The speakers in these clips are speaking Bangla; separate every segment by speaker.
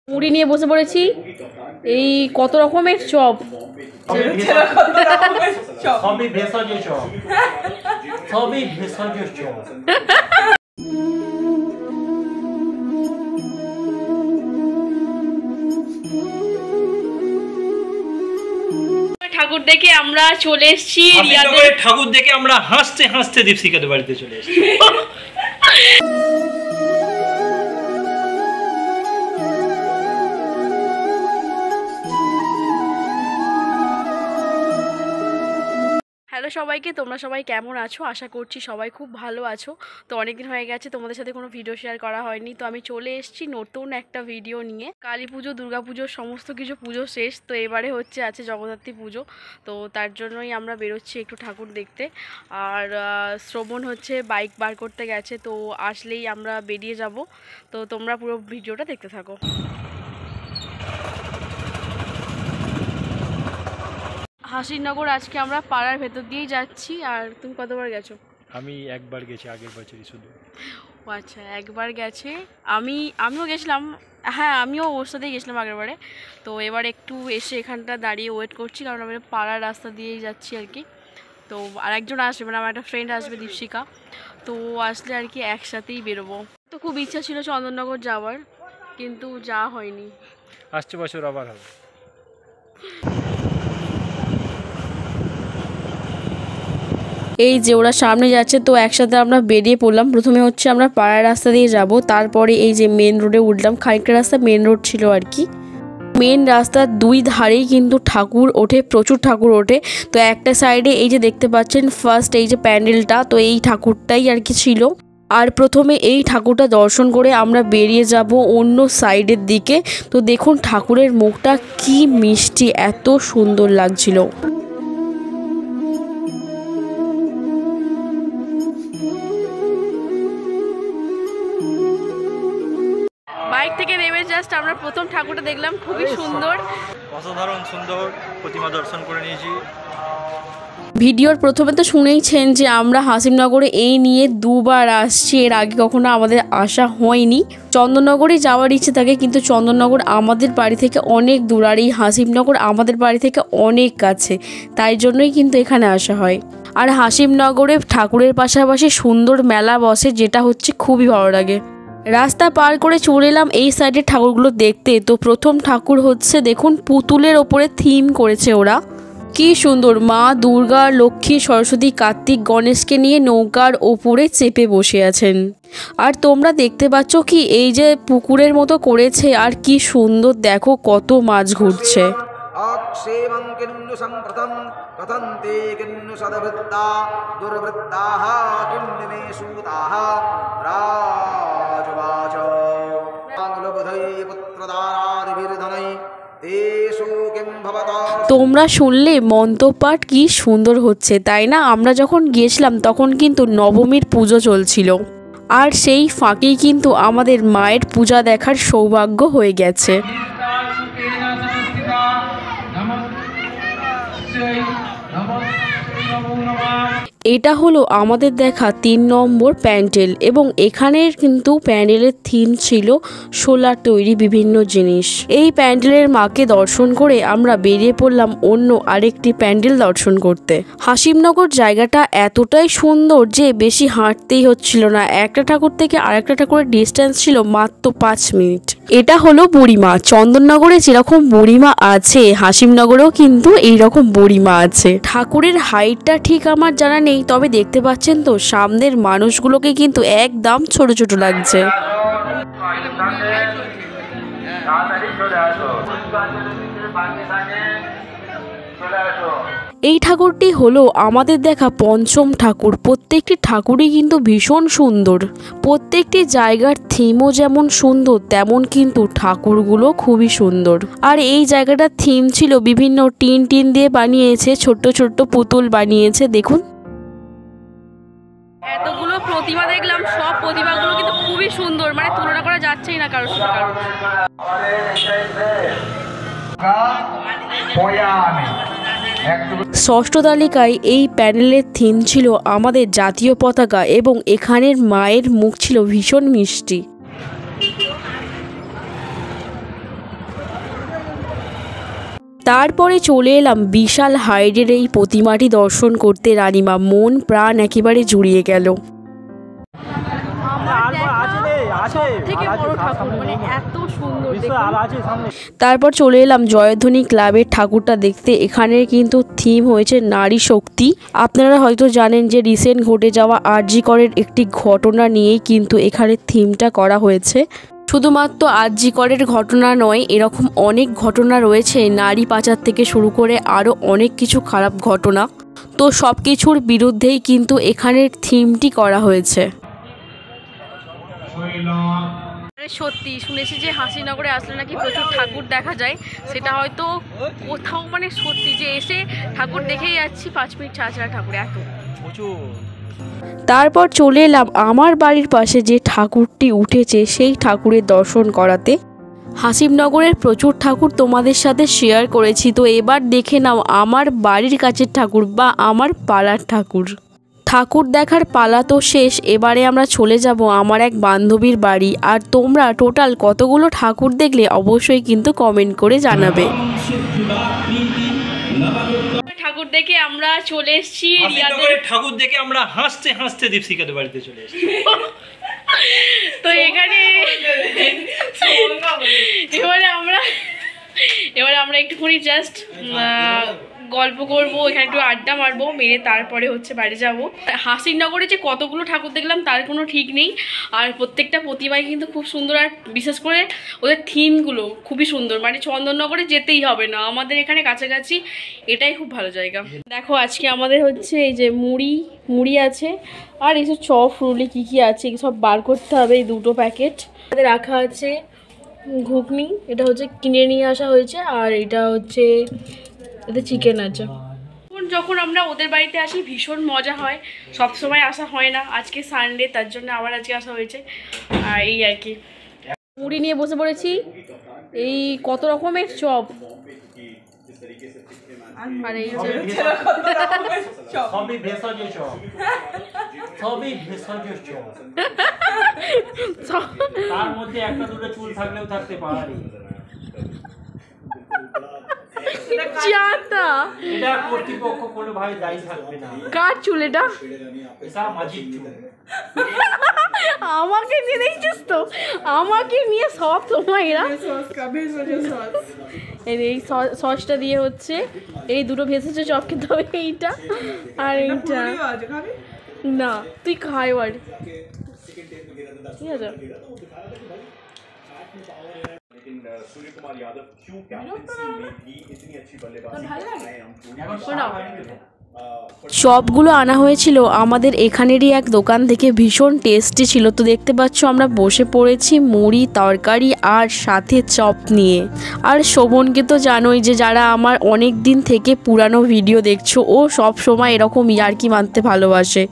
Speaker 1: মুড়ি নিয়ে বসে পড়েছি। এই কত রকমের চপ,
Speaker 2: সবই ভেষজ চপ, সবই ভেষজ চপ।
Speaker 1: ঠাকুর দেখে আমরা চলে এসেছি
Speaker 2: ঠাকুর দেখে আমরা হাসতে হাসতে দীপশিকাদের বাড়িতে চলে এসেছি।
Speaker 1: হ্যালো সবাইকে, তোমরা সবাই কেমন আছো? আশা করছি সবাই খুব ভালো আছো। তো অনেকদিন হয়ে গেছে তোমাদের সাথে কোনো ভিডিও শেয়ার করা হয়নি, তো আমি চলে এসেছি নতুন একটা ভিডিও নিয়ে। কালী পুজো, দুর্গা পুজো, সমস্ত কিছু পুজো শেষ, তো এবারে আছে জগদ্ধাত্রী পুজো। তো তার জন্যই আমরা বেরোচ্ছি একটু ঠাকুর দেখতে। আর শ্রবণ বাইক বার করতে গেছে, তো আসলেই আমরা বেরিয়ে যাব। তো তোমরা পুরো ভিডিওটা দেখতে থাকো। হাসিনগর আজকে আমরা পাড়ার ভেতর দিয়েই যাচ্ছি। আর তুমি কতবার গেছো?
Speaker 2: আমি একবার গেছি, আগের বছরই শুধু।
Speaker 1: ও আচ্ছা, একবার গেছে। আমিও গেছিলাম, হ্যাঁ আমিও ওর সাথেই গেছিলাম আগেরবারে। তো এবার একটু এসে এখানটা দাঁড়িয়ে ওয়েট করছি, কারণ আমরা পাড়ার রাস্তা দিয়েই যাচ্ছি আর কি। তো আরেকজন আসবে, মানে আমার একটা ফ্রেন্ড আসবে, দীপশিকা। তো আসলে আর কি একসাথেই বেরোবো। তো খুব ইচ্ছা ছিল চন্দননগর যাওয়ার, কিন্তু যাওয়া হয়নি।
Speaker 2: আসছে বছর আবার হবে।
Speaker 1: এই যে ওরা সামনে যাচ্ছে, তো একসাথে আমরা বেরিয়ে পড়লাম। প্রথমে আমরা পাড়ার রাস্তা দিয়ে যাব, তারপরে এই যে মেন রোডে উঠলাম। খানিকটা রাস্তা মেন রোড ছিল আর কি। মেন রাস্তার দুই ধারেই কিন্তু ঠাকুর ওঠে, প্রচুর ঠাকুর ওঠে। তো একটা সাইডে এই যে দেখতে পাচ্ছেন ফার্স্ট এই যে প্যান্ডেলটা, তো এই ঠাকুরটাই আর কি ছিল। আর প্রথমে এই ঠাকুরটা দর্শন করে আমরা বেরিয়ে যাব অন্য সাইডের দিকে। তো দেখুন ঠাকুরের মুখটা কি মিষ্টি, এত সুন্দর লাগছিল। বাইক থেকে নেমে জাস্ট আমরা প্রথম ঠাকুরটা দেখলাম, খুবই সুন্দর,
Speaker 2: অসাধারণ সুন্দর প্রতিমা দর্শন করে নিয়েছি।
Speaker 1: ভিডিওর প্রথমে তো শুনেইছেন যে আমরা হাসিমনগরে এই নিয়ে দুবার আসছি, এর আগে কখনো আমাদের আসা হয়নি। চন্দননগরে যাওয়ার ইচ্ছে থাকে, কিন্তু চন্দননগর আমাদের বাড়ি থেকে অনেক দূর, আর এই হাসিমনগর আমাদের বাড়ি থেকে অনেক কাছে, তাই জন্যই কিন্তু এখানে আসা হয়। আর হাসিমনগরে ঠাকুরের পাশাপাশি সুন্দর মেলা বসে, যেটা খুবই ভালো লাগে। রাস্তা পার করে চলে এলাম এই সাইডের ঠাকুরগুলো দেখতে। তো প্রথম ঠাকুর দেখুন পুতুলের ওপরে থিম করেছে ওরা, কি সুন্দর। মা দুর্গা, লক্ষ্মী, সরস্বতী, কার্তিক, গণেশকে নিয়ে নৌকার ওপরে চেপে বসে আছেন। আর তোমরা দেখতে পাচ্ছ কি এই যে পুকুরের মতো করেছে, আর কি সুন্দর দেখো, কত মাছ ঘুরছে। তোমরা শুনলে মন্ত্রপাঠ কি সুন্দর হচ্ছে, তাই না? আমরা যখন গিয়েছিলাম তখন কিন্তু নবমীর পুজো চলছিল, আর সেই ফাঁকেই কিন্তু আমাদের মায়ের পূজা দেখার সৌভাগ্য হয়ে গেছে। এটা হলো আমাদের দেখা 3 নম্বর প্যান্ডেল, এবং এখানের কিন্তু প্যান্ডেলের থিম ছিল সোলার তৈরি বিভিন্ন জিনিস। এই প্যান্ডেলের মাকে দর্শন করে আমরা বেরিয়ে পড়লাম অন্য আরেকটি প্যান্ডেল দর্শন করতে। হাসিমনগর জায়গাটা এতটাই সুন্দর যে বেশি হাঁটতেই হচ্ছিল না, একটা ঠাকুর থেকে আরেকটা ঠাকুরের ডিস্টেন্স ছিল মাত্র 5 মিনিট। এটা হলো বুড়িমা। চন্দননগরে যেরকম বুড়িমা আছে, হাসিমনগরেও কিন্তু এইরকম বুড়িমা আছে। ঠাকুরের হাইটটা ঠিক আমার জানা নেই, তবে দেখতে পাচ্ছেন তো সামনের মানুষগুলোকে কিন্তু একদম ছোট ছোট লাগছে। এই ঠাকুরটি হলো আমাদের দেখা পঞ্চম ঠাকুর। প্রত্যেকটি ঠাকুরই কিন্তু ভীষণ সুন্দর, প্রত্যেকটি জায়গার থিমও যেমন সুন্দর, তেমন কিন্তু ঠাকুরগুলো খুবই সুন্দর। আর এই জায়গাটার থিম ছিল বিভিন্ন টিন দিয়ে বানিয়েছে, ছোট্ট ছোট্ট পুতুল বানিয়েছে। দেখুন এতগুলো প্রতিমা দেখলাম, সব প্রতিমাগুলো কিন্তু খুবই সুন্দর, মানে তুলনা করা যাচ্ছেই না কারোর সাথে কারোর। ষষ্ঠ তালিকায় এই প্যানেলের থিম ছিল আমাদের জাতীয় পতাকা, এবং এখানের মায়ের মুখ ছিল ভীষণ মিষ্টি। তারপরে চলে এলাম বিশাল হাইটের এই প্রতিমাটি দর্শন করতে। রানীমা, মন প্রাণ একেবারে জুড়িয়ে গেল। তারপর চলে এলাম জয়ধ্বনি ক্লাবের ঠাকুরটা দেখতে। এখানে কিন্তু থিম হয়েছে নারী শক্তি। আপনারা হয়তো জানেন যে রিসেন্ট ঘটে যাওয়া আরজি করের একটি ঘটনা নিয়েই কিন্তু এখানে থিমটা করা হয়েছে। শুধুমাত্র আরজি করের ঘটনা নয়, এরকম অনেক ঘটনা রয়েছে, নারী পাচার থেকে শুরু করে আরও অনেক কিছু খারাপ ঘটনা। তো সব কিছুর বিরুদ্ধেই কিন্তু এখানের থিমটি করা হয়েছে। সত্যি শুনেছি যে হাসিনগরে আসলে নাকি প্রচুর ঠাকুর দেখা যায়, সেটা হয়তো কোথাও মানে সত্যি যে এসে ঠাকুর দেখেই যাচ্ছি 5 মিনিট ছাড়া ঠাকুর এত প্রচুর। তারপর চলে এলাম আমার বাড়ির পাশে যে ঠাকুরটি উঠেছে সেই ঠাকুরের দর্শন করাতে। হাসিমনগরের প্রচুর ঠাকুর তোমাদের সাথে শেয়ার করেছি, তো এবার দেখে নাও আমার বাড়ির কাছের ঠাকুর বা আমার পাড়ার ঠাকুর। ঠাকুর দেখার পালা তো শেষ, এবারে আমরা চলে যাব আমার এক বান্ধবীর বাড়ি। আর তোমরা টোটাল কতগুলো ঠাকুর দেখলে অবশ্যই কিন্তু কমেন্ট করে জানাবে। ঠাকুর দেখে আমরা চলে এসেছি
Speaker 2: ঠাকুর দেখে আমরা হাসতে হাসতে দীপশিখাদের বাড়িতে চলে এসেছি।
Speaker 1: তো এখানে এবারে আমরা একটুখানি জাস্ট গল্প করবো, এখানে একটু আড্ডা মারবো, মেরে তারপরে হচ্ছে বাড়ি যাব। হাসিনগরে যে কতগুলো ঠাকুর দেখলাম তার কোনো ঠিক নেই, আর প্রত্যেকটা প্রতিমাই কিন্তু খুব সুন্দর, আর বিশেষ করে ওদের থিমগুলো খুবই সুন্দর। মানে চন্দননগরে যেতেই হবে না, আমাদের এখানে কাছাকাছি, এটাই খুব ভালো জায়গা। দেখো আজকে আমাদের হচ্ছে এই যে মুড়ি আছে, আর এইসব চপ ফুরুলি কী কী আছে সব বার করতে হবে। এই 2টো প্যাকেট আমাদের রাখা আছে। ঘুগনি এটা হচ্ছে কিনে নিয়ে আসা হয়েছে, আর এটা হচ্ছে এতে চিকেন আছে। যখন আমরা ওদের বাড়িতে আসি ভীষণ মজা হয়, সব সময় আসা হয় না, আজকে সানডে তার জন্য আবার আজকে আসা হয়েছে। আর এই আর কি মুড়ি নিয়ে বসে পড়েছি, এই কত রকমের চপ, আর এই
Speaker 2: তার মধ্যে একটা দুটো চুল থাকলেও থাকতে পারে। এটা কর্তৃপক্ষ কোনো ভাই দায়ী থাকবে না।
Speaker 1: কার চুল এটা?
Speaker 2: এটা মাঝির চুল।
Speaker 1: আমাকে নিয়ে দেখছিস তো, আমাকে নিয়ে সব সময় এরা এই সসটা দিয়ে হচ্ছে এই 2টো ভেসেছে চপ খেতে হবে, এইটা আর এইটা না, তুই খাই বার ঠিক আছে। চপগুলো আনা হয়েছিল আমাদের এখানেরই এক দোকান থেকে, ভীষণ টেস্টি ছিল। তো দেখতে পাচ্ছ আমরা বসে পড়েছি মুড়ি তরকারি আর সাথে চপ নিয়ে। আর শোভনকে তো জানোই যে যারা আমার অনেক দিন থেকে পুরানো ভিডিও দেখছো, ও সব সময় এরকম ইয়ার্কি মারতে ভালোবাসে।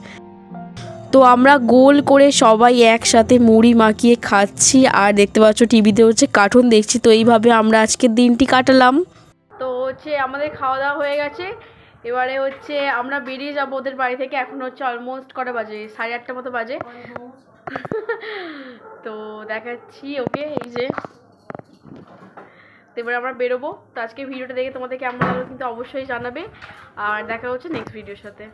Speaker 1: তো আমরা গোল করে সবাই একসাথে মুড়ি মাখিয়ে খাচ্ছি, আর দেখতে পাচ্ছ টিভিতে হচ্ছে কার্টুন দেখছি। তো এইভাবে আমরা আজকের দিনটি কাটালাম। তো হচ্ছে আমাদের খাওয়া দাওয়া হয়ে গেছে, এবারে হচ্ছে আমরা বেরিয়ে যাবো ওদের বাড়ি থেকে। এখন হচ্ছে অলমোস্ট কটা বাজে, 8:30 মতো বাজে। তো দেখাচ্ছি ওকে, এই যে তো এবারে আমরা বেরোবো। তো আজকে ভিডিওটা দেখে তোমাদের কেমন লাগলো কিন্তু অবশ্যই জানাবে, আর দেখা হচ্ছে নেক্সট ভিডিওর সাথে।